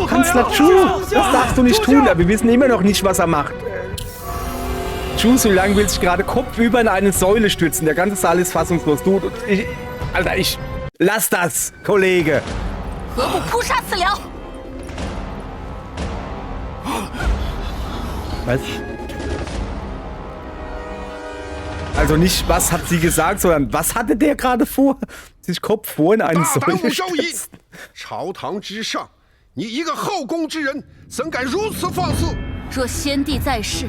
Kanzler Chu, das darfst du nicht tun, aber wir wissen immer noch nicht, was er macht. Zhu Xueliang will sich gerade kopfüber in eine Säule stürzen. Der ganze Saal ist fassungslos. Alter, lass das, Kollege. Was? Also nicht, was hat sie gesagt, sondern was hatte der gerade vor? Sich Kopf vor in eine Säule stürzen. 朝堂之上，你一个后宫之人，怎敢如此放肆？若先帝在世，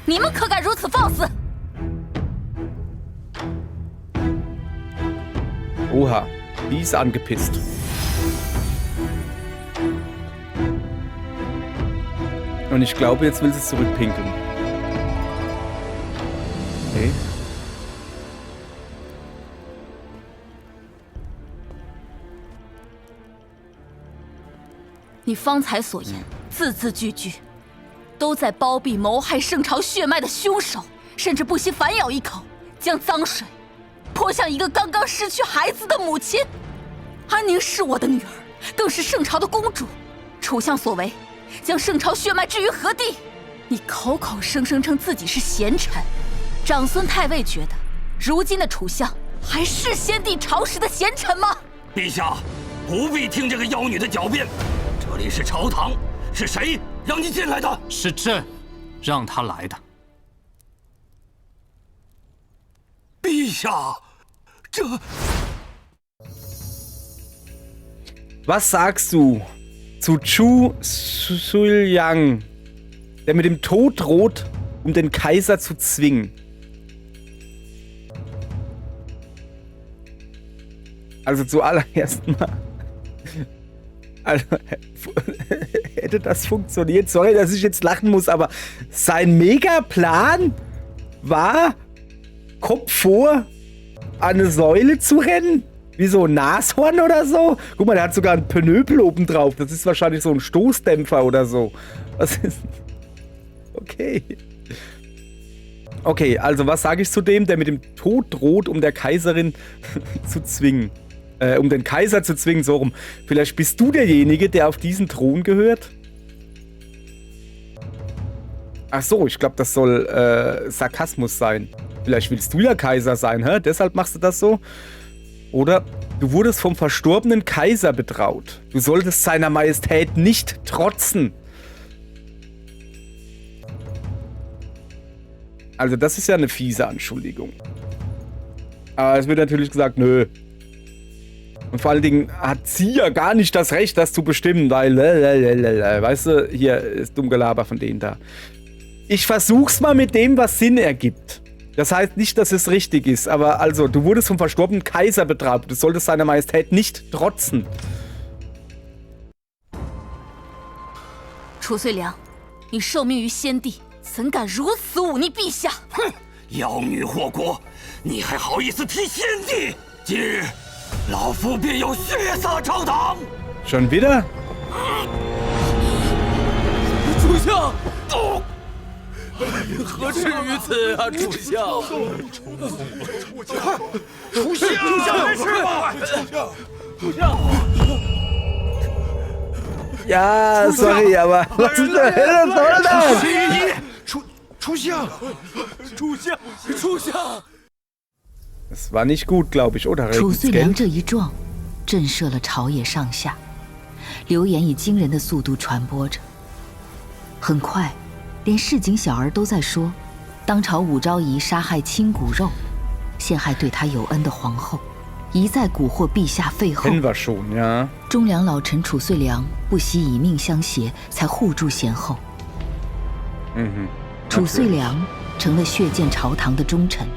你们可敢如此放肆？ Oha, die ist angepisst. Und ich glaube, jetzt will sie zurückpinkeln. Okay.你方才所言，字字句句，都在包庇谋害圣朝血脉的凶手，甚至不惜反咬一口，将脏水 泼向一个刚刚失去孩子的母亲，安宁是我的女儿，更是圣朝的公主。楚相所为，将圣朝血脉置于何地？你口口声声称自己是贤臣，长孙太尉觉得，如今的楚相还是先帝朝时的贤臣吗？陛下，不必听这个妖女的狡辩，这里是朝堂，是谁让你进来的？是朕让他来的。 陛下，这 Was sagst du zu Zhu Xueliang, der mit dem Tod droht, um den Kaiser zu zwingen? Also zuallererst mal. Also, hätte das funktioniert? Sorry, dass ich jetzt lachen muss, aber sein Megaplan war, Kopf vor, an eine Säule zu rennen? Wie so ein Nashorn oder so? Guck mal, der hat sogar einen Penöpel oben drauf. Das ist wahrscheinlich so ein Stoßdämpfer oder so. Was ist... Okay. Okay, also was sage ich zu dem, der mit dem Tod droht, um der Kaiserin zu zwingen? Um den Kaiser zu zwingen, so rum. Vielleicht bist du derjenige, der auf diesen Thron gehört? Ach so, ich glaube, das soll Sarkasmus sein. Vielleicht willst du ja Kaiser sein, hä? Deshalb machst du das so? Oder du wurdest vom verstorbenen Kaiser betraut. Du solltest seiner Majestät nicht trotzen. Also das ist ja eine fiese Anschuldigung. Aber es wird natürlich gesagt, nö. Und vor allen Dingen hat sie ja gar nicht das Recht, das zu bestimmen, weil, weißt du, hier ist Dummgelaber von denen da. Ich versuch's mal mit dem, was Sinn ergibt. Das heißt nicht, dass es richtig ist, aber also, du wurdest vom verstorbenen Kaiser betraut. Du solltest seiner Majestät nicht trotzen. Chu Xueliang，你受命于先帝，怎敢如此忤逆陛下？哼！妖女祸国，你还好意思提先帝？今日，老夫便要血洒朝堂！ Schon wieder? 主相，何至于此啊，主相！快，楚相，没事吧？主相。 Ja, sorry, aber was in der Hölle soll das? 楚相，初相。 Das war nicht gut, glaube ich, oder? 楚遂良这一状，震慑了朝野上下，流言以惊人的速度传播着。很快，连市井小儿都在说，当朝武昭仪杀害亲骨肉，陷害对他有恩的皇后，一再蛊惑陛下废后。忠良老臣楚遂良不惜以命相挟，才护住贤后。楚遂良成了血溅朝堂的忠臣，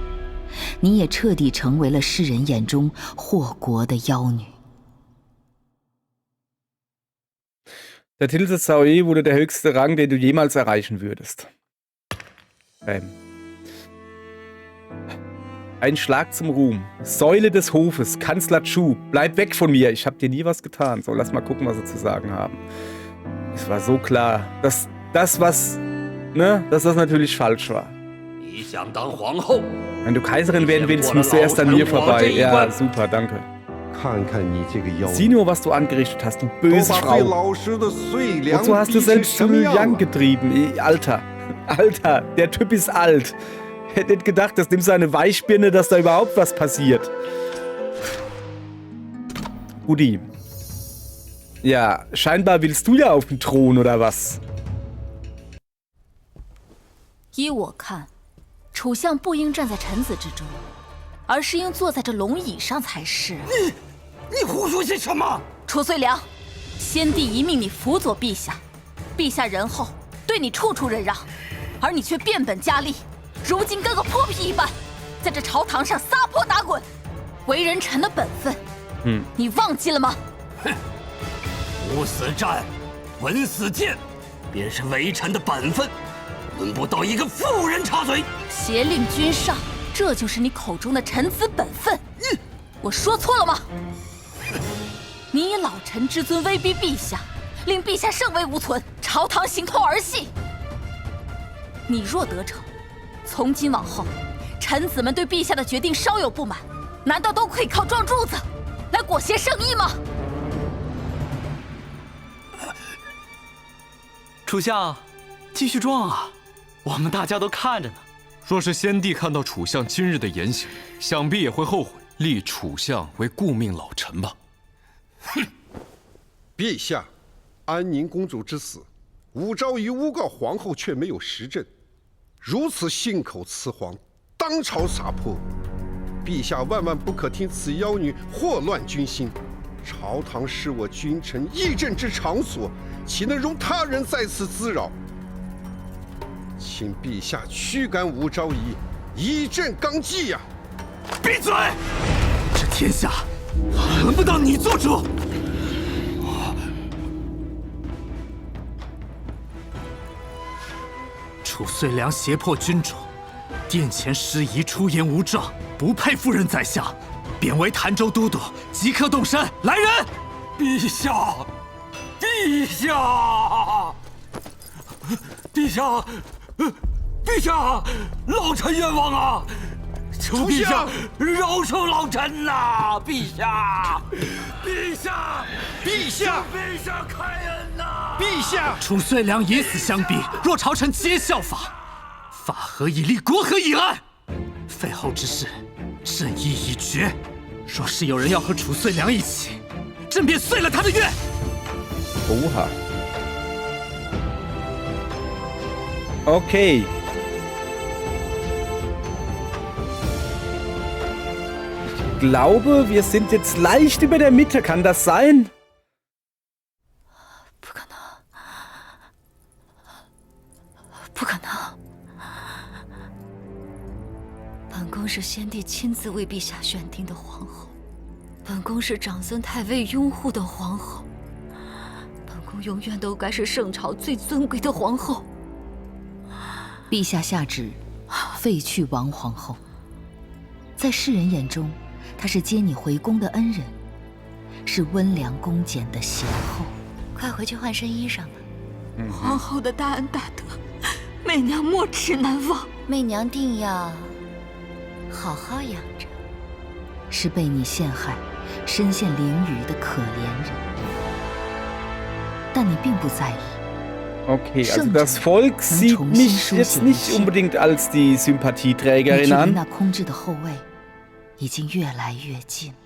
你也彻底成为了世人眼中祸国的妖女。 Der Titel des Saoe wurde der höchste Rang, den du jemals erreichen würdest. Ein Schlag zum Ruhm. Säule des Hofes, Kanzler Chu, bleib weg von mir, ich hab dir nie was getan. So, lass mal gucken, was sie zu sagen haben. Es war so klar, dass das, dass das natürlich falsch war. Wenn du Kaiserin werden willst, musst du erst an mir vorbei. Ja, super, danke. 看看你这个妖 Sieh 女， nur, was du angerichtet hast, du 都 böse 把最 Frau. 老实的穗良 Wozu hast du 逼成 selbst 什么 Liu 样 Yang 了？ getrieben? Alter, Alter, der Typ ist alt. Hätte nicht gedacht, dass dem seine Weichspinne, dass da überhaupt was passiert. Guti. Ja, scheinbar willst du ja auf den Thron, oder was? 依我看，楚相不应站在臣子之中，而是应坐在这龙椅上才是。你胡说些什么？楚遂良，先帝遗命你辅佐陛下，陛下仁厚，对你处处忍让，而你却变本加厉，如今跟个泼皮一般，在这朝堂上撒泼打滚，为人臣的本分，你忘记了吗？无死战，闻死谏，便是为臣的本分，轮不到一个妇人插嘴。挟令君上，这就是你口中的臣子本分。我说错了吗？你以老臣之尊威逼陛下，令陛下圣威无存，朝堂形同儿戏。你若得逞，从今往后，臣子们对陛下的决定稍有不满，难道都可以靠撞柱子来裹挟圣意吗？楚相，继续撞啊！我们大家都看着呢。若是先帝看到楚相今日的言行，想必也会后悔立楚相为顾命老臣吧。陛下，安宁公主之死，武昭仪诬告皇后却没有实证，如此信口雌黄，当朝撒泼，陛下万万不可听此妖女祸乱军心。朝堂是我君臣议政之场所，岂能容他人在此滋扰？请陛下驱赶武昭仪，以正纲纪呀！闭嘴！这天下轮不到你做主。楚遂良胁迫君主，殿前失仪出言无状，不配夫人在下，贬为潭州都督，即刻动身。来人！陛下，陛下，陛下，陛下，老臣冤枉啊！求陛下饶恕老臣呐！陛下，陛下，陛下，陛下开恩呐！陛下，楚遂良以死相逼，若朝臣皆效法，法何以立，国何以安？废后之事，朕意已决。若是有人要和楚遂良一起，朕便遂了他的愿。Oha. Okay. Ich glaube, wir sind jetzt leicht über der Mitte. Kann das sein? 不可能，不可能！本宫是先帝亲自为陛下选定的皇后，本宫是长孙太尉拥护的皇后，本宫永远都该是圣朝最尊贵的皇后。陛下下旨废去王皇后，在世人眼中，她是接你回宫的恩人，是温良恭俭的贤后。快回去换身衣裳吧。皇后的大恩大德，媚娘没齿难忘。媚娘定要好好养着。是被你陷害、身陷囹圄的可怜人，但你并不在意。 Okay, also das Volk sieht mich jetzt nicht unbedingt als die Sympathieträgerin 你距离 an. 那空置的后位已经越来越近了。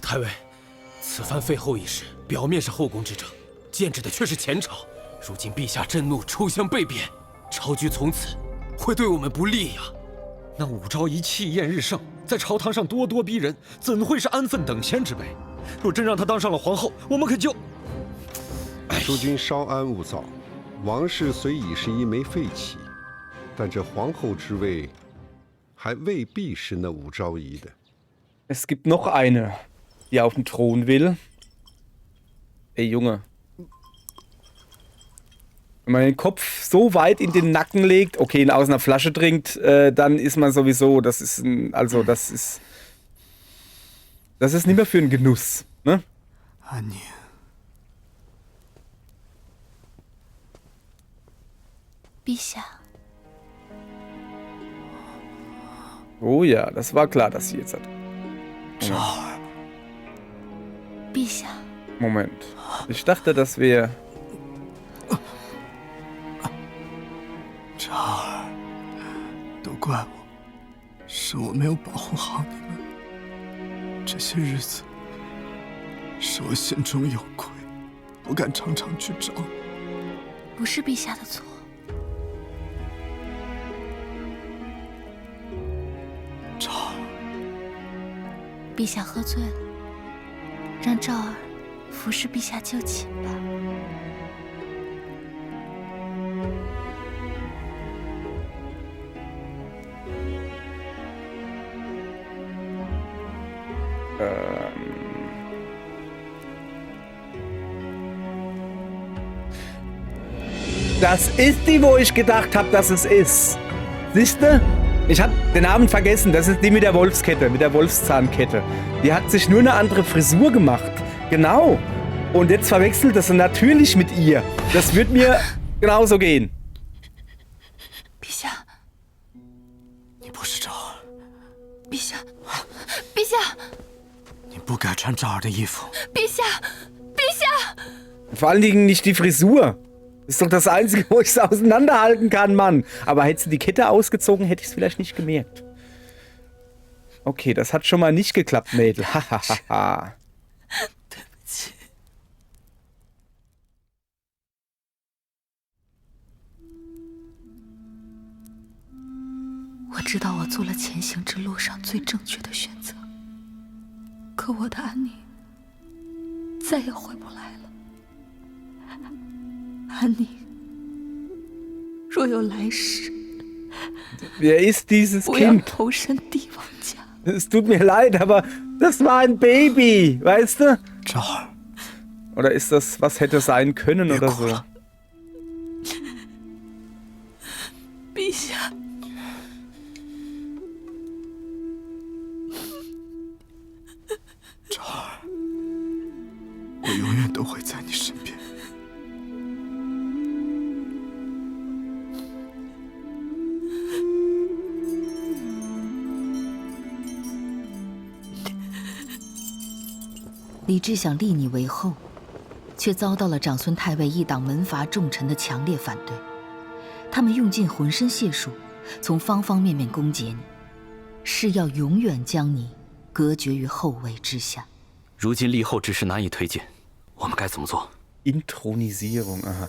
太尉，此番废后一事，表面是后宫之争，剑指的却是前朝。如今陛下震怒，出相被贬，朝局从此会对我们不利呀。那武昭仪气焰日盛，在朝堂上咄咄逼人，怎会是安分等闲之辈？若真让她当上了皇后，我们可就……诸君稍安勿躁，王室虽已是一枚废棋，但这皇后之位，还未必是那武昭仪的。 Es gibt noch eine, die auf den Thron will. Ey, Junge. Wenn man den Kopf so weit in den Nacken legt, okay, ihn aus einer Flasche trinkt, dann ist man sowieso, das ist nicht mehr für einen Genuss, ne? 安宁，陛下。 Oh ja, das war klar, dass sie jetzt hat. 昭儿，陛下， Moment. Ich dachte, dass wir... 昭儿，都怪我，是我没有保护好你们。这些日子，是我心中有愧，不敢常常去找你。不是陛下的错。昭儿，陛下喝醉了，让昭儿服侍陛下就寝吧。 Das ist die, wo ich gedacht habe, dass es ist. Siehste? Ich habe den Namen vergessen. Das ist die mit der Wolfskette, mit der Wolfszahnkette. Die hat sich nur eine andere Frisur gemacht. Genau. Und jetzt verwechselt das natürlich mit ihr. Das wird mir genauso gehen. 陛下，你不是昭儿，陛下，陛下，你不该穿昭儿的衣服。陛下，陛下！ Vor allen Dingen nicht die Frisur. Ist doch das Einzige, wo ich es auseinanderhalten kann, Mann. Aber hätte sie die Kette ausgezogen, hätte ich es vielleicht nicht gemerkt. Okay, das hat schon mal nicht geklappt, Mädel. Hahaha. 对不起。我知道我做了前行之路上最正确的选择，可我的安宁再也回不来了。 安宁，若有来世， Wer ist dieses 不要 Kind? 投身帝王家。 Es tut mir leid, aber das war ein Baby, weißt du? 昭儿， Oder ist das, was hätte sein können oder so? 陛下， 昭儿，我永远都会在你身边。 李治想立你为后，却遭到了长孙太尉一党门阀重臣的强烈反对。他们用尽浑身解数，从方方面面攻讦你，是要永远将你隔绝于后位之下。如今立后之事难以推进，我们该怎么做？ Inthronisierung, aha.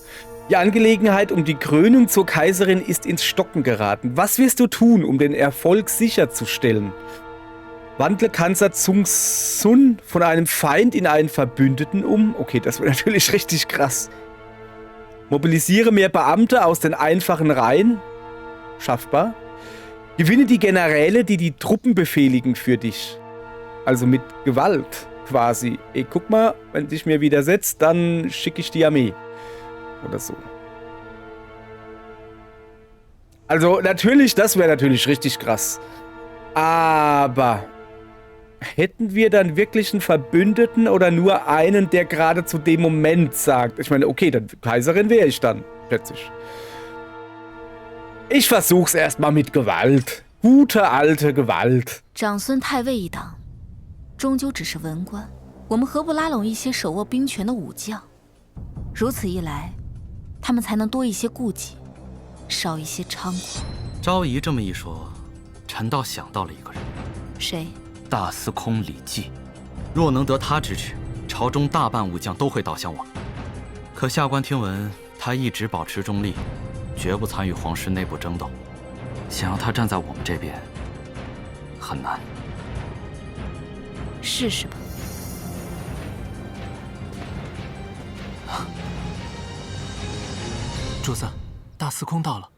Die Angelegenheit um die Krönung zur Kaiserin ist ins Stocken geraten. Was wirst du tun, um den Erfolg sicherzustellen? Wandle Kanzler Zung-Sun von einem Feind in einen Verbündeten um. Okay, das wäre natürlich richtig krass. Mobilisiere mehr Beamte aus den einfachen Reihen. Schaffbar. Gewinne die Generäle, die die Truppen befehligen für dich. Also mit Gewalt quasi. Ey, guck mal, wenn du dich mir widersetzt, dann schicke ich die Armee. Oder so. Also natürlich, das wäre natürlich richtig krass. Aber... hätten wir dann wirklich einen Verbündeten oder nur einen, der gerade zu dem Moment sagt? Ich meine, okay, dann Kaiserin wäre ich dann, schätze ich. Ich versuch's erstmal mit Gewalt. Gute alte Gewalt. 长孙太尉一党，终究只是文官，我们何不拉拢一些手握兵权的武将？如此一来，他们才能多一些顾忌，少一些猖狂。昭仪这么一说，臣倒想到了一个人。谁？ 大司空李绩，若能得他支持，朝中大半武将都会倒向我。可下官听闻他一直保持中立，绝不参与皇室内部争斗，想要他站在我们这边很难。试试吧。主子，大司空到了。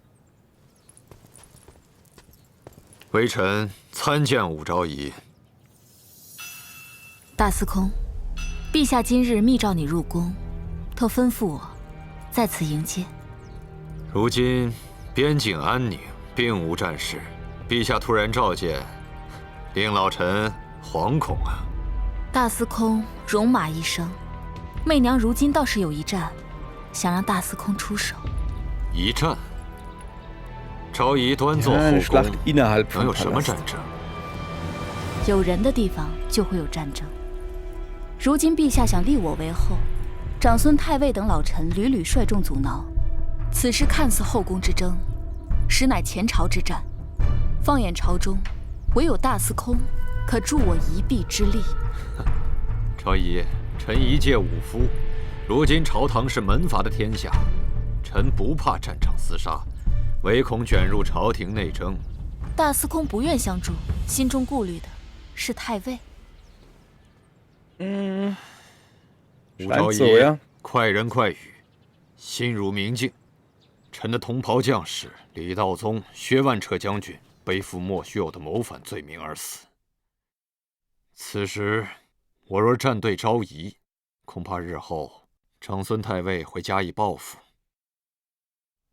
微臣参见武昭仪。 大司空，陛下今日密召你入宫，特吩咐我在此迎接。如今边境安宁，并无战事，陛下突然召见，令老臣惶恐啊！大司空戎马一生，媚娘如今倒是有一战，想让大司空出手。一战？昭仪端坐 Ja, 后 eine 宫 Schlacht，innerhalb 能 vom 有什么 Palast. 战争？有人的地方就会有战争。如今陛下想立我为后，长孙太尉等老臣屡屡率众阻挠，此事看似后宫之争，实乃前朝之战。放眼朝中，唯有大司空可助我一臂之力。昭仪，臣一介武夫，如今朝堂是门阀的天下，臣不怕战场厮杀，唯恐卷入朝廷内争。大司空不愿相助，心中顾虑的是太尉。武昭 Scheint so, 仪 ja. 快人快语，心如明镜。臣的同袍将士李道宗、薛万彻将军背负莫须有的谋反罪名而死。此时，我若站队昭仪，恐怕日后长孙太尉会加以报复。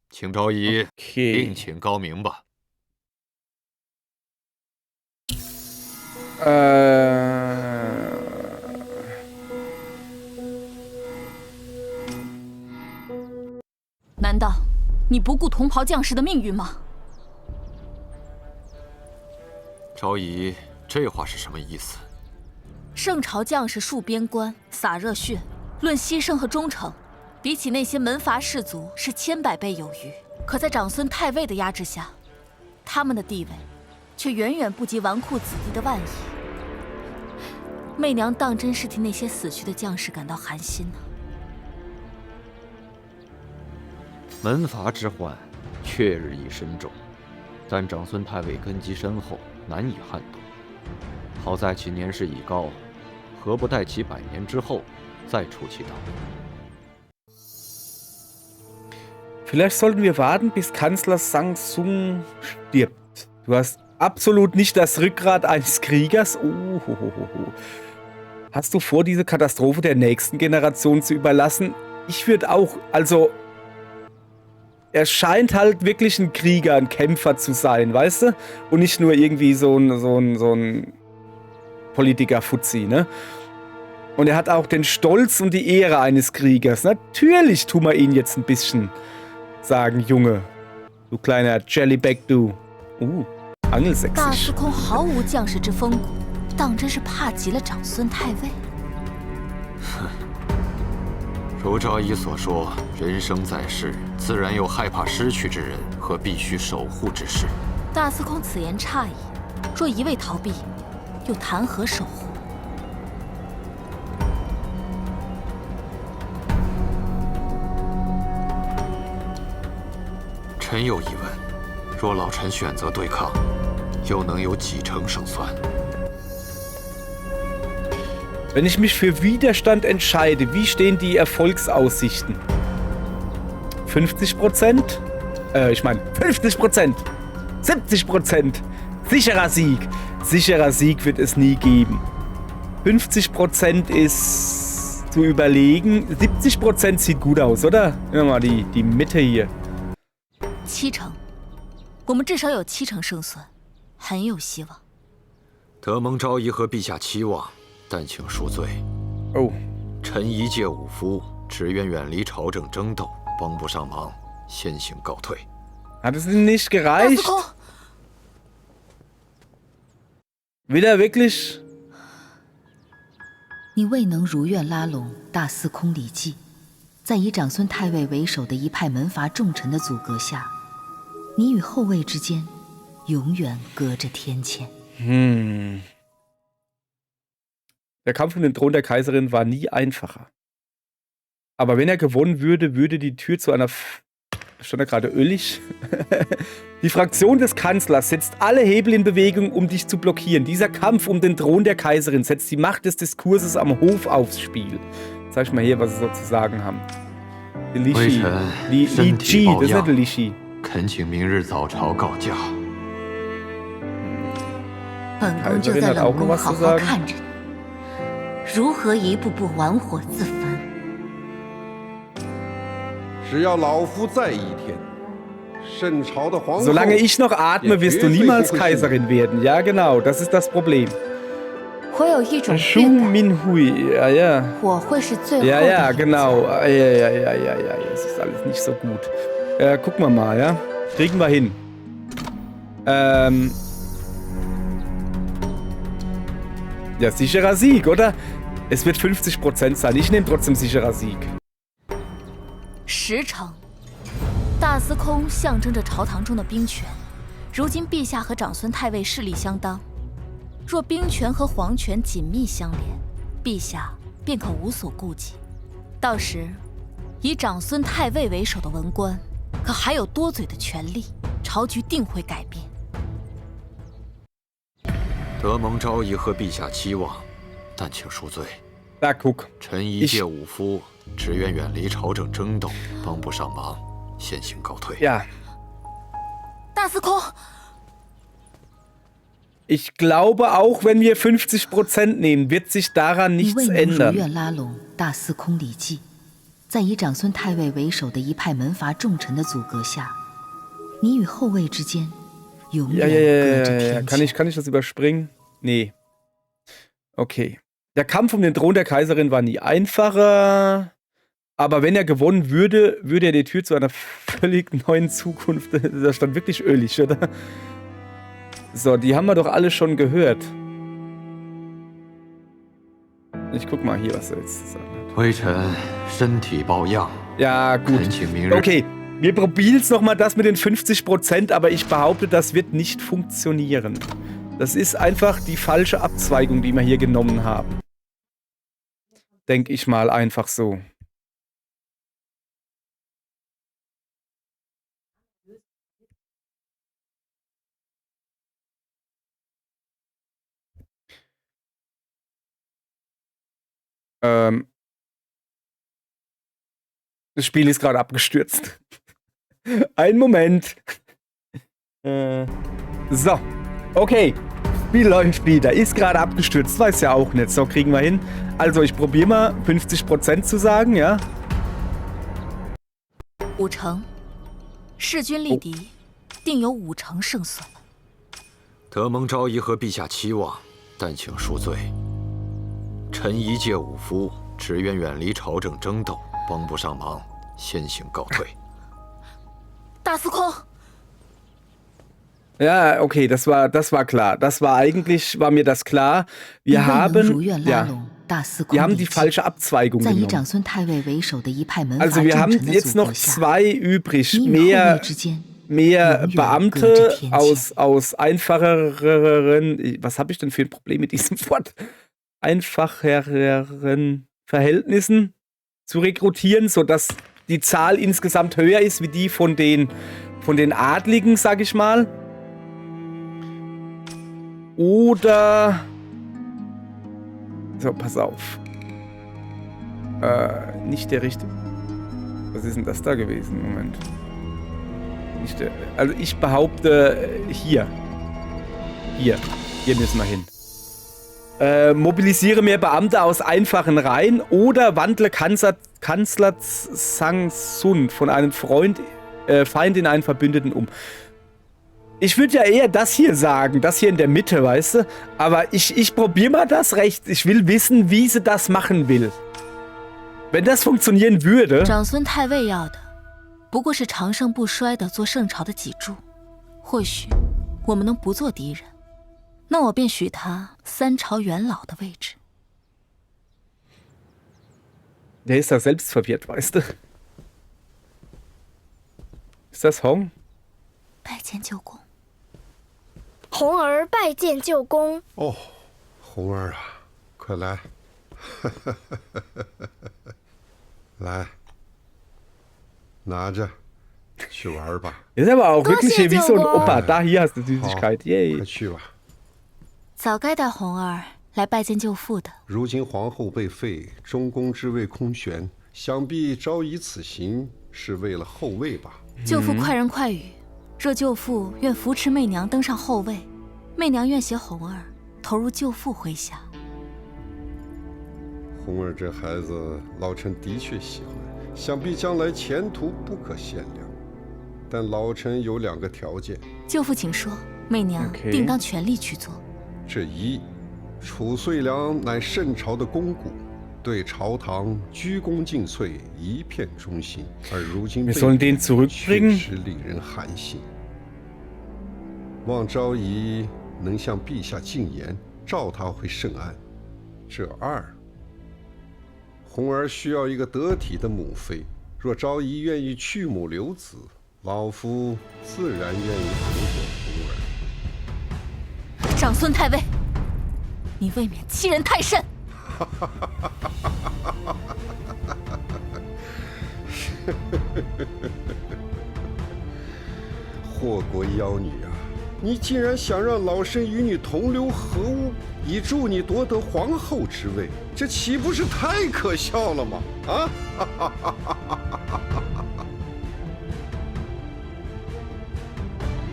请昭仪 Okay. 另请高明吧。难道你不顾同袍将士的命运吗？昭仪，这话是什么意思？圣朝将士戍边关，洒热血，论牺牲和忠诚，比起那些门阀士族是千百倍有余。可在长孙太尉的压制下，他们的地位却远远不及纨绔子弟的万一。媚娘当真是替那些死去的将士感到寒心呢。门阀之患，确日益深重，但长孙太尉根基深厚，难以撼动。好在其年事已高，何不待其100年之后再出其道？ Vielleicht sollten wir warten, bis Kanzler Sang-Sung stirbt. Du hast absolut nicht das Rückgrat eines Kriegers. Hast du vor, diese Katastrophe der nächsten Generation zu überlassen? Ich würde auch, also... Er scheint halt wirklich ein Krieger, ein Kämpfer zu sein, weißt du? Und nicht nur irgendwie so ein Politiker-Fuzzi, ne? Und er hat auch den Stolz und die Ehre eines Kriegers. Natürlich tun wir ihn jetzt ein bisschen sagen, Junge, du kleiner Jellyback, du. Angelsächsisch. 大司空毫无将士之风骨，当真是怕极了长孙太尉。如昭仪所说，人生在世，自然有害怕失去之人和必须守护之事。大司空此言差矣，若一味逃避，又谈何守护？臣有疑问，若老臣选择对抗，又能有几成胜算？ Wenn ich mich für Widerstand entscheide, wie stehen die Erfolgsaussichten? 50%? Ich meine 50%! 70%! Sicherer Sieg! Sicherer Sieg wird es nie geben. 50% ist zu überlegen. 70% sieht gut aus, oder? Nehmen wir mal die Mitte hier. 70%，我们至少有70%胜算，很有希望。得蒙昭仪和陛下期望。 但请恕罪。哦，臣一介武夫，只愿远离朝政争斗，帮不上忙，先行告退。Hat es ihm nicht gereicht? Will er wirklich? 你未能如愿拉拢大司空李绩，在以长孙太尉为首的一派门阀重臣的阻隔下，你与后卫之间永远隔着天堑。Der Kampf um den Thron der Kaiserin war nie einfacher. Aber wenn er gewonnen würde, würde die Tür zu einer... Stand da gerade ölig? Die Fraktion des Kanzlers setzt alle Hebel in Bewegung, um dich zu blockieren. Dieser Kampf um den Thron der Kaiserin setzt die Macht des Diskurses am Hof aufs Spiel. Zeig mal hier, was sie so zu sagen haben. Die Lishi. Li Ji, das ist nicht die Lishi. 恳请明日早朝告假。本宫就在冷宫好好看着你。 如何一步步玩火自焚？只要老夫在一天，圣朝的皇后。 Solange ich noch atme, wirst du niemals Kaiserin werden. Ja, genau, das ist das Problem. 我有一种预 Shu 感， Minhui, ja, ja. 我会是最后的 Ja, 赢 ja, 家。 genau. Ja, das ist alles nicht so gut. Gucken wir mal, ja. Kriegen wir hin. Ja, sicherer Sieg, oder? Es wird 50% sein. Ich nehme trotzdem sicherer Sieg. 10成，大司空象征着朝堂中的兵权。如今陛下和长孙太尉势力相当，若兵权和皇权紧密相连，陛下便可无所顾忌。到时，以长孙太尉为首的文官，可还有多嘴的权力，朝局定会改变。德蒙昭仪和陛下期望，但请恕罪。 Da guck. 臣一介武夫，只愿远离朝政争斗，帮不上忙，先行告退。Ja. 大司空， Ich glaube, auch wenn wir 50% nehmen, wird sich daran 你 nichts 未能如 ändern. 愿拉拢大司空李绩，在以长孙太尉为首的一派门阀重臣的阻隔下，你与后卫之间永 Ja, 远 ja, ja, 隔 ja, 着 ja, ja. 天 Kann 堑。 ich das überspringen? Nee. Okay. Der Kampf um den Thron der Kaiserin war nie einfacher. Aber wenn er gewonnen würde, würde er die Tür zu einer völlig neuen Zukunft. Da stand wirklich ölig, oder? So, die haben wir doch alle schon gehört. Ich guck mal hier, was er jetzt zu sagen hat. 微臣身体抱恙， Ja, gut. 臣请明日。 Okay, wir probieren es nochmal das mit den 50%, aber ich behaupte, das wird nicht funktionieren. Das ist einfach die falsche Abzweigung, die wir hier genommen haben. Denke ich mal einfach so. Das Spiel ist gerade abgestürzt. Einen Moment. So. Okay. Spiel läuft wieder. Ist gerade abgestürzt. Weiß ja auch nicht. So, kriegen wir hin. Also, ich probiere mal 50% zu sagen, ja? 5成，势均力敌，定有5成胜算。德蒙昭仪和陛下期望，但请恕罪。臣一介武夫，只愿远离朝政争斗，帮不上忙，先行告退。大司空， Ja, okay, das war klar. Das war eigentlich, war mir das klar. 你 Wir 未能如 haben, 愿拉 ja, 拢大司 wir 空 haben 李 die 绩， falsche Abzweigung 在以 genommen. 长孙太尉为首的一派门阀 Also 重 wir 臣 haben 的 jetzt 阻 noch 隔下， 2 übrig. 你与后卫之间 Mehr 永远 Beamte 隔着天堑。 aus einfacheren, was habe ich denn für ein Problem mit diesem Wort? Einfacheren Verhältnissen zu rekrutieren, sodass die Zahl insgesamt höher ist wie die von den Adligen, sag ich mal. Oder... So, pass auf. Nicht der richtige... Was ist denn das da gewesen? Moment. Nicht der, also ich behaupte, hier. Hier müssen wir hin. Mobilisiere mehr Beamte aus einfachen Reihen oder wandle Kanzler Sang Sun von einem Feind in einen Verbündeten um. Ich würde ja eher das hier sagen, das hier in der Mitte, weißt du? Aber ich probiere mal das recht. Ich will wissen, wie sie das machen will. Wenn das funktionieren würde... 长孙太尉要的，不过是长盛不衰的做圣朝的脊柱。或许我们能不做敌人，那我便许他3朝元老的位置。 Der ist da selbst verwirrt, weißt du? Ist das Hong? 拜见舅公。红儿拜见舅公。哦，红儿啊，快来，来，拿着，去玩吧。 Ist aber auch wirklich hier wie so ein Gott. Opa. Da, hier hast du Süßigkeit. 快 Yay. 去吧。早该带红儿来拜见舅父的。如今皇后被废，中宫之位空悬，想必昭仪此行是为了后位吧？舅父快人快语，若舅父愿扶持媚娘登上后位，媚娘愿携红儿投入舅父麾下。红儿这孩子，老臣的确喜欢，想必将来前途不可限量。但老臣有2个条件。舅父请说，媚娘 OK 定当全力去做。这一，褚遂良乃圣朝的肱骨，对朝堂鞠躬尽瘁，一片忠心，而如今 Wir sollen den 确 zurückbringen. 实令人寒心。望昭仪能向陛下进言，召他回圣安。这二，红儿需要一个得体的母妃。若昭仪愿意去母留子，老夫自然愿意辅佐红儿。长孙太尉，你未免欺人太甚！祸国妖女啊！你竟然想让老身与你同流合污，以助你夺得皇后之位，这岂不是太可笑了吗？啊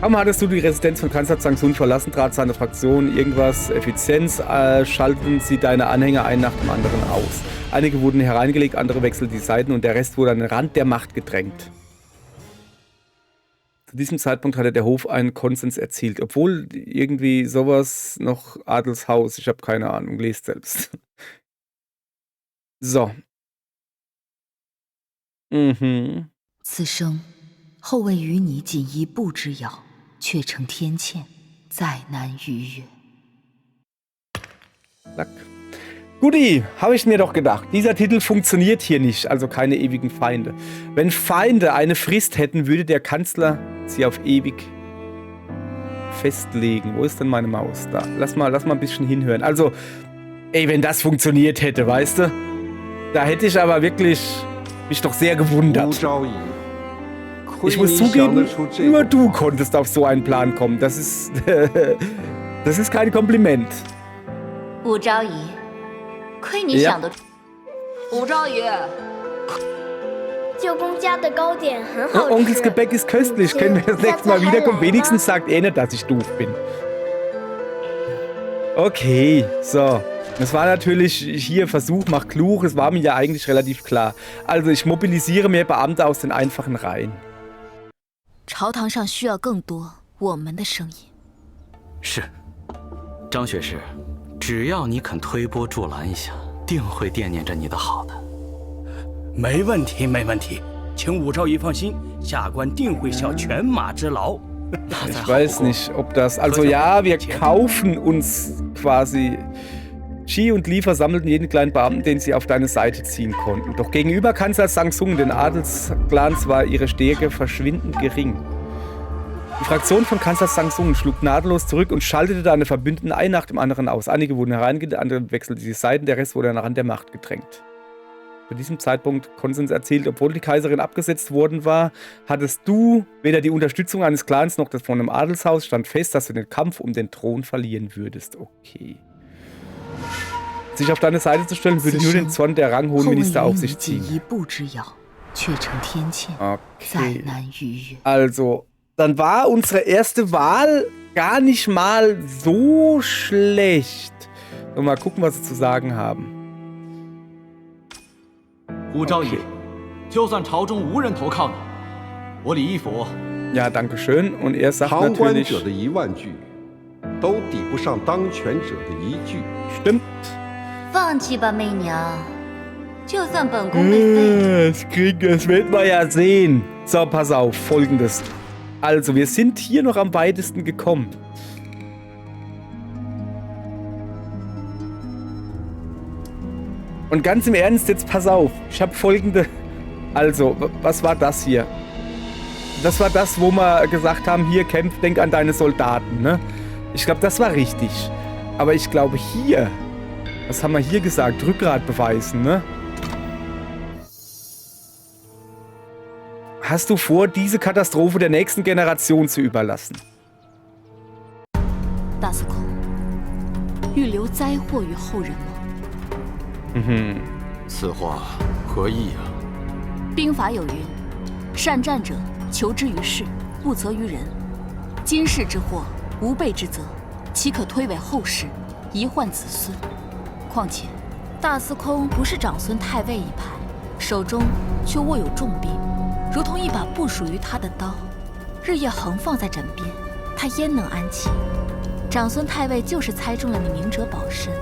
！Warum hattest du die Residenz von Kanzler Zhang-Sun verlassen? Trat seine Fraktion irgendwas? Effizienz? Schalten sie deine Anhänger ein nach dem anderen aus. Einige wurden hereingelegt, andere wechselten die Seiten und der Rest wurde an den Rand der Macht gedrängt. Zu diesem Zeitpunkt hatte der Hof einen Konsens erzielt, obwohl irgendwie sowas noch Adelshaus, ich habe keine Ahnung, lest selbst. So. 此生后位与你仅一步之遥，却成天堑，再难逾越。 Guti, habe ich mir doch gedacht. Dieser Titel funktioniert hier nicht, also keine ewigen Feinde. Wenn Feinde eine Frist hätten, würde der Kanzler sie auf ewig festlegen. Wo ist denn meine Maus? Da. Lass mal ein bisschen hinhören. Also, ey, wenn das funktioniert hätte, weißt du? Da hätte ich aber wirklich mich doch sehr gewundert. Ich muss zugeben, nur du konntest auf so einen Plan kommen. Das ist kein Kompliment. 武昭仪，亏你想得出。武昭仪，舅公家的糕点很好吃。 Onkels Gebäck ist köstlich. Können wir das nächste Mal wiederkommen? Wenigstens sagt er nicht, dass ich doof bin. Okay, so. Das war natürlich hier Versuch macht klug. Es war mir ja eigentlich relativ klar. Also ich mobilisiere mehr Beamte aus den einfachen Reihen. 朝堂上需要更多我们的声音。是，张学士，只要你肯推波助澜一下，定会惦念着你的好的。没问题，没问题，请武昭仪放心，下官定会效犬马之劳。Ich weiß nicht, ob das... Also ja, wir kaufen uns quasi... Qi und Li versammelten jeden kleinen Beamten, den sie auf deine Seite ziehen konnten. Doch gegenüber Kanzler Zhang-Sun, den Adelsclans, war ihre Stärke verschwindend gering. Die Fraktion von Kanzler Zhang-Sun schlug nahtlos zurück und schaltete deine Verbündeten ein nach dem anderen aus. Einige wurden hereingelegt, andere wechselten die Seiten, der Rest wurde an den Rand der Macht gedrängt. Zu diesem Zeitpunkt Konsens erzielt, obwohl die Kaiserin abgesetzt worden war, hattest du weder die Unterstützung eines Clans noch das von einem Adelshaus, stand fest, dass du den Kampf um den Thron verlieren würdest. Okay. Sich auf deine Seite zu stellen, würde nur den Zorn der ranghohen Minister auf sich ziehen. Okay. Also, dann war unsere erste Wahl gar nicht mal so schlecht. Und mal gucken, was sie zu sagen haben. 武昭仪，就算朝中无人投靠你，我李义府 Ja, danke schön. Und er sagt 旁观 natürlich... 者的10000句，都抵不上当权者的1句。 Stimmt. 放弃吧，媚娘。就算本宫被废， Das werden wir ja sehen. So, pass auf. Folgendes. Also, wir sind hier noch am weitesten gekommen. Und ganz im Ernst, jetzt pass auf. Ich habe folgende... Also, was war das hier? Das war das, wo wir gesagt haben, hier, kämpf, denk an deine Soldaten, ne? Ich glaube, das war richtig. Aber ich glaube, hier... Was haben wir hier gesagt? Rückgrat beweisen, ne? Hast du vor, diese Katastrophe der nächsten Generation zu überlassen? 大司空，欲留灾祸于后人吗？此话何意啊？兵法有云：善战者，求之于事，不责于人。今世之祸，无备之责，岂可推诿后世，遗患子孙？况且，大司空不是长孙太尉一派，手中却握有重兵，如同一把不属于他的刀，日夜横放在枕边，他焉能安寝？长孙太尉就是猜中了你明哲保身，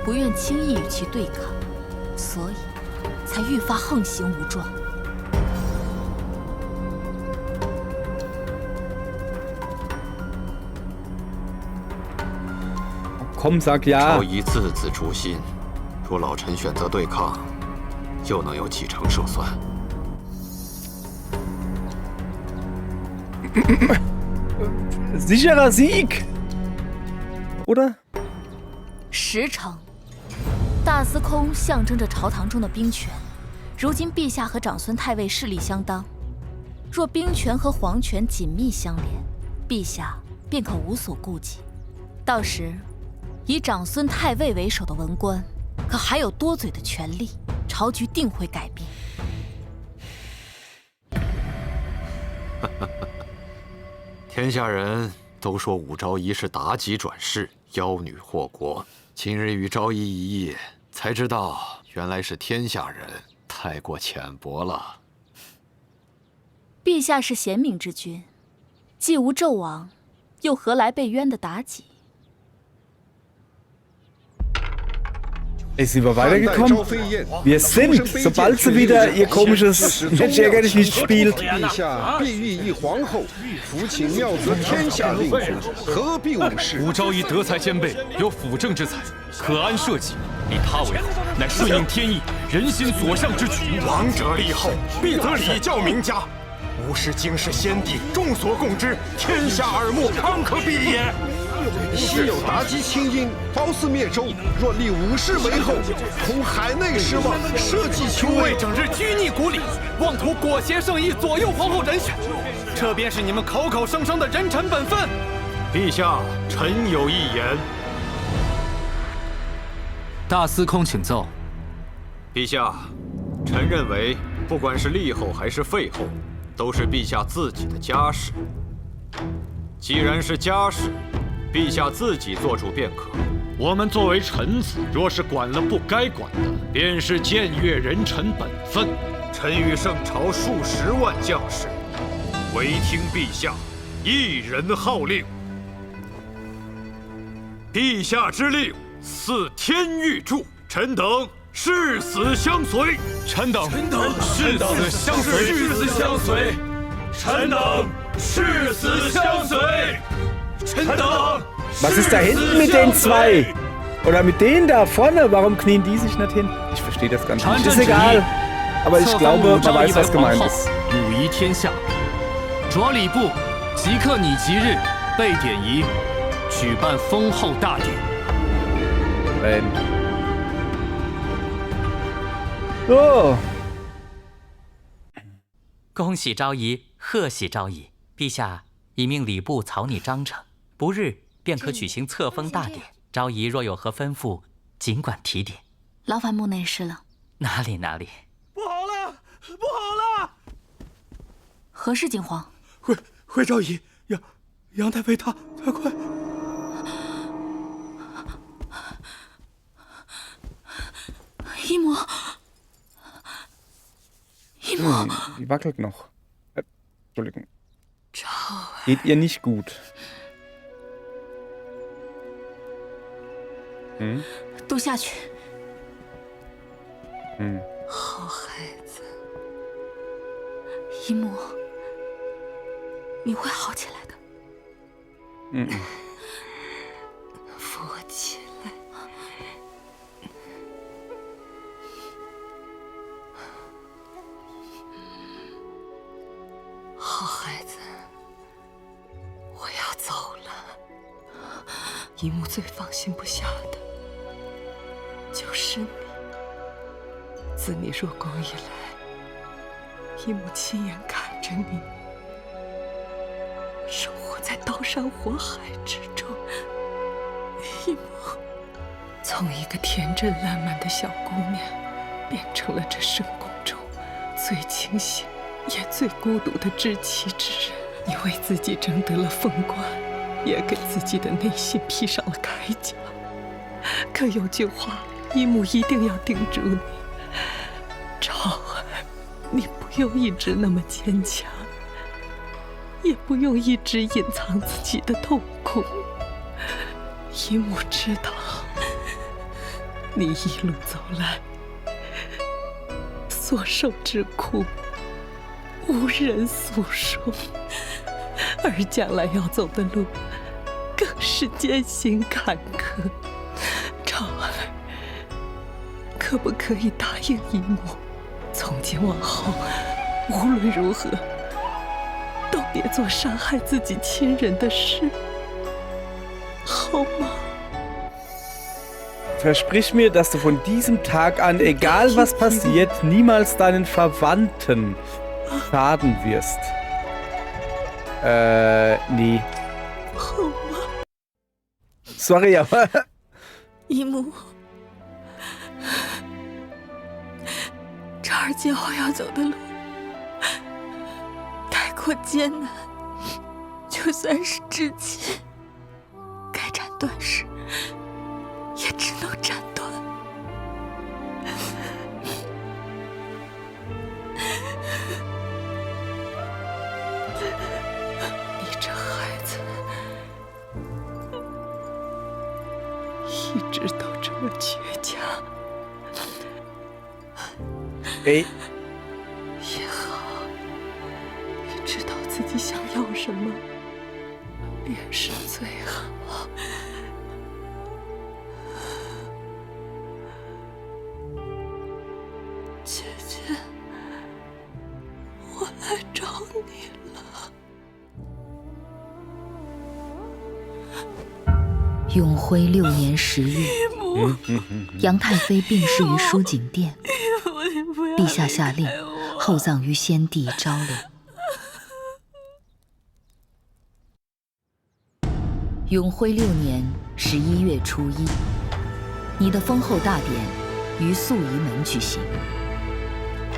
不愿轻易与其对抗，所以才愈发横行无状。Komm, sag ja. 朝仪字字诛心，若老臣选择对抗，又能有几成胜算？ Sicherer Sieg, oder? 10成。大司空象征着朝堂中的兵权，如今陛下和长孙太尉势力相当，若兵权和皇权紧密相连，陛下便可无所顾忌。到时，以长孙太尉为首的文官，可还有多嘴的权力，朝局定会改变。天下人都说武昭仪是妲己转世，妖女祸国。今日与昭仪一夜，才知道原来是天下人太过浅薄了。陛下是贤明之君，既无纣王，又何来被冤的妲己？ Sind wir weitergekommen? Wir sind, sobald sie wieder ihr komisches Mensch ärger dich nicht spielt. 陛下必欲一皇后，扶请妙则天下令尊，何必无事？武昭仪德才兼备，有辅政之才，可安社稷。立他为后，乃顺应天意，人心所向之举。王者立后，必得礼教名家。吾视经世先帝，众所共知，天下耳目，堪可比也。 昔有妲己亲因，褒姒灭周。若立武士为后，恐海内失望，社稷求危。整日拘泥古礼，妄图裹挟圣意，左右皇后人选，这便是你们口口声声的人臣本分。陛下，臣有一言。大司空请奏。陛下，臣认为，不管是立后还是废后，都是陛下自己的家事。既然是家事， 陛下自己做主便可。我们作为臣子，若是管了不该管的，便是僭越人臣本分。臣与圣朝数十万将士，唯听陛下一人号令。陛下之令，似天欲柱，臣等誓死相随。臣等誓死相随，誓死相随。臣等誓死相随。 Was ist da hinten mit den zwei? Oder mit denen da vorne? Warum knien die sich nicht hin? Ich verstehe das gar nicht. Ist egal. Aber ich glaube, man weiß, was gemeint ist. 武夷天下，着礼部即刻拟即日备典仪，举办封后大典。哦，恭喜昭仪，贺喜昭仪！陛下已命礼部草拟章程，不日便可举行册封大典。昭仪若有何吩咐，尽管提点。劳烦木内侍了。哪里哪里。不好了，不好了！何事，景皇？回昭仪，杨太妃她快！姨母，姨母， die wackelt noch. Entschuldigung. Geht ihr nicht gut? Hm? 都下去。嗯。好孩子，姨母，你会好起来的。嗯。扶我起来。好孩子，我要走了。姨母最放心不下的就是你。自你入宫以来，姨母亲眼看着你生活在刀山火海之中。姨母从一个天真烂漫的小姑娘，变成了这深宫中最清醒也最孤独的知妻之人。你为自己争得了封官，也给自己的内心披上了铠甲。可有句话，姨母一定要叮嘱你：昭儿，你不用一直那么坚强，也不用一直隐藏自己的痛苦。姨母知道，你一路走来所受之苦，无人诉说，而将来要走的路更是艰辛坎坷。可不可以答应姨母，从今往后，无论如何，都别做伤害自己亲人的事，好吗？ Versprich mir, dass du von diesem Tag an, egal was passiert, niemals deinen Verwandten schaden wirst. Nee. Sorry, aber... 姨母，这儿今后要走的路，太过艰难，就算是至亲，该斩断时，也只能斩断。你这孩子，一直都这么倔强。哎，也好，你知道自己想要什么，便是最好。姐姐，我来找你了。永徽6年10月，杨太妃病逝于淑景殿，陛下下令厚葬于先帝昭陵。永徽6年11月初1，你的封后大典于肃仪门举行，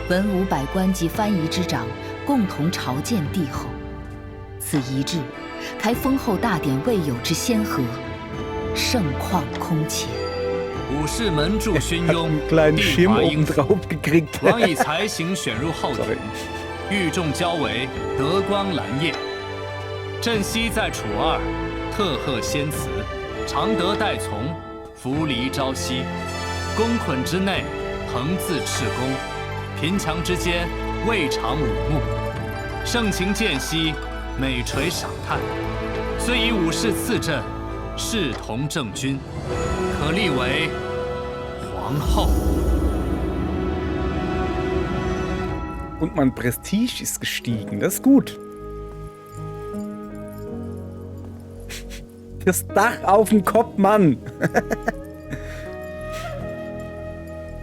文武百官及藩仪之长共同朝见帝后。此仪制，开封后大典未有之先河，盛况空前。武士门柱勋庸，帝华英府，王以才行选入后廷，御众交为德光蓝叶。朕昔在楚二，特贺先祠，常德待从，扶离朝夕。宫捆之内，朋自赤宫；贫强之间，未尝武穆。盛情间隙，每垂赏叹。虽以武士赐朕，视同正君，可立为皇后。 Und mein Prestige ist gestiegen. Das ist gut. Das Dach auf dem Kopf, Mann.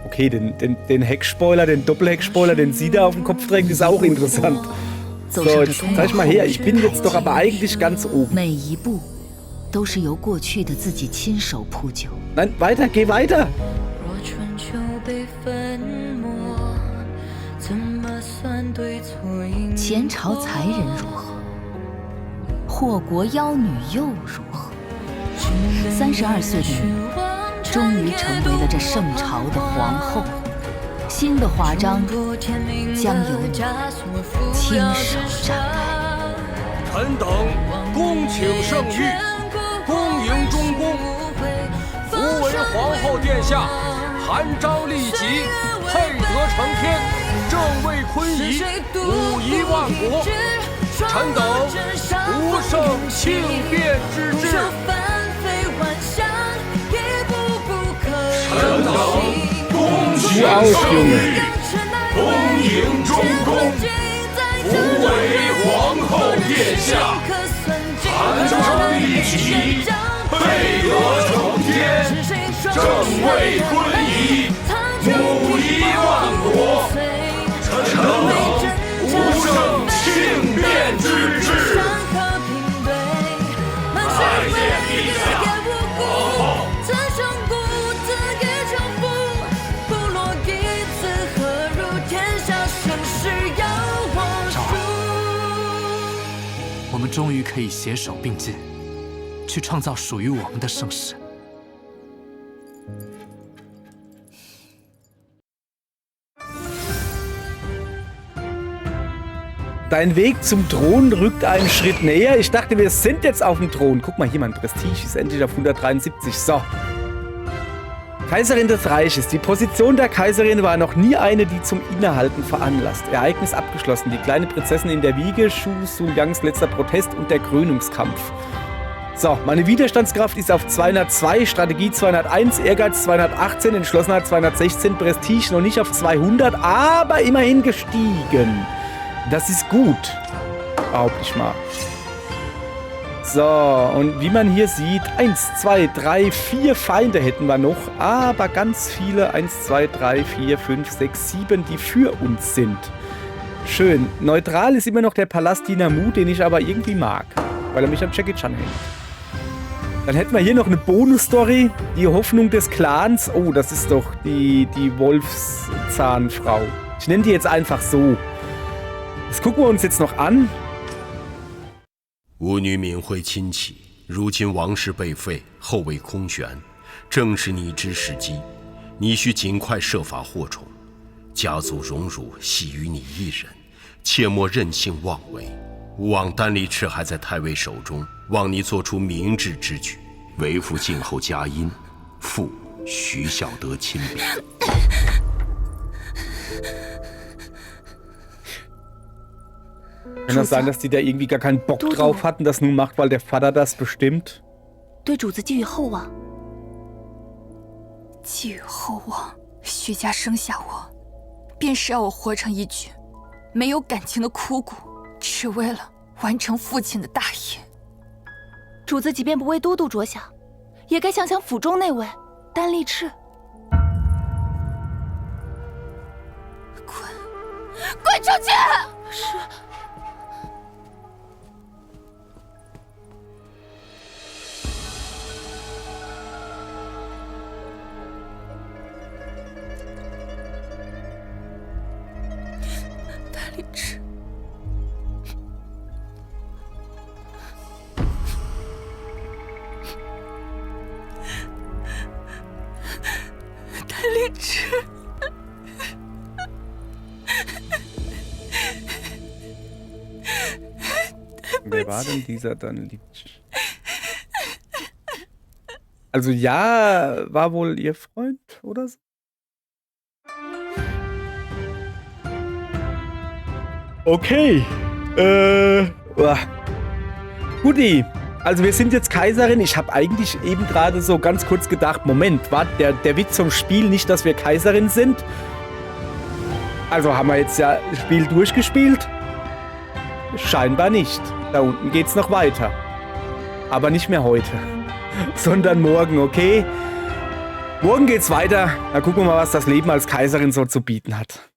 Okay, den Heckspoiler, den Doppelheckspoiler, den sie da auf dem Kopf trägt, ist auch interessant. So, jetzt zeig ich mal her. Ich bin jetzt doch aber eigentlich ganz oben. Nein, weiter, geh weiter. 前朝才人如何？祸国妖女又如何？32岁的你，终于成为了这圣朝的皇后。新的华章将由你亲手展开。臣等恭请圣谕，恭迎中宫，扶为皇后殿下，韩章立即，配得承天。 正位坤仪，武夷万国，臣等不胜庆变之至。臣等恭请圣谕，恭迎中宫，扶为皇后殿下，韩章立即，配得承天。正位坤仪，武夷万国。 臣等不胜庆变之至。拜见陛下，皇后。昭儿，我们终于可以携手并进，去创造属于我们的盛世。 Dein Weg zum Thron rückt einen Schritt näher. Ich dachte, wir sind jetzt auf dem Thron. Guck mal hier, mein Prestige ist endlich auf 173. So. Kaiserin des Reiches. Die Position der Kaiserin war noch nie eine, die zum Innehalten veranlasst. Ereignis abgeschlossen. Die kleine Prinzessin in der Wiege, Shu Sulyangs letzter Protest und der Krönungskampf. So, meine Widerstandskraft ist auf 202, Strategie 201, Ehrgeiz 218, Entschlossenheit 216, Prestige noch nicht auf 200, aber immerhin gestiegen. Das ist gut, behaupte ich mal. So, und wie man hier sieht, 1, 2, 3, 4 Feinde hätten wir noch, aber ganz viele, 1, 2, 3, 4, 5, 6, 7, die für uns sind. Schön. Neutral ist immer noch der Palast Dinamu, den ich aber irgendwie mag, weil er mich am Jackie Chan hängt. Dann hätten wir hier noch eine Bonus-Story, die Hoffnung des Clans. Oh, das ist doch die Wolfszahnfrau. Ich nenne die jetzt einfach so. Das gucken wir uns jetzt noch an. 吾女闵惠亲戚，如今王室被废，后位空悬，正是你之时机。你需尽快设法获宠，家族荣辱系于你一人，切莫任性妄为。吾望丹立赤还在太尉手中，望你做出明智之举，为父静候佳音，父徐孝德亲笔。 Kann das sein, dass die da irgendwie gar keinen Bock drauf hatten, das nur macht, weil der Vater das bestimmt? 对主子寄予厚望。寄予厚望，徐家生下我，便是要我活成一具没有感情的枯骨，只为了完成父亲的大业。主子即便不为都督着想，也该想想府中那位丹立赤。滚出去！是。 丹立赤，丹立赤，Wer war denn dieser Danlitsch? Also ja, war wohl ihr Freund oder so? Okay. Guti. Also wir sind jetzt Kaiserin. Ich habe eigentlich eben gerade so ganz kurz gedacht, Moment, war der Witz vom Spiel nicht, dass wir Kaiserin sind? Also haben wir jetzt ja das Spiel durchgespielt? Scheinbar nicht. Da unten geht's noch weiter. Aber nicht mehr heute, sondern morgen, okay? Morgen geht's weiter. Da gucken wir mal, was das Leben als Kaiserin so zu bieten hat.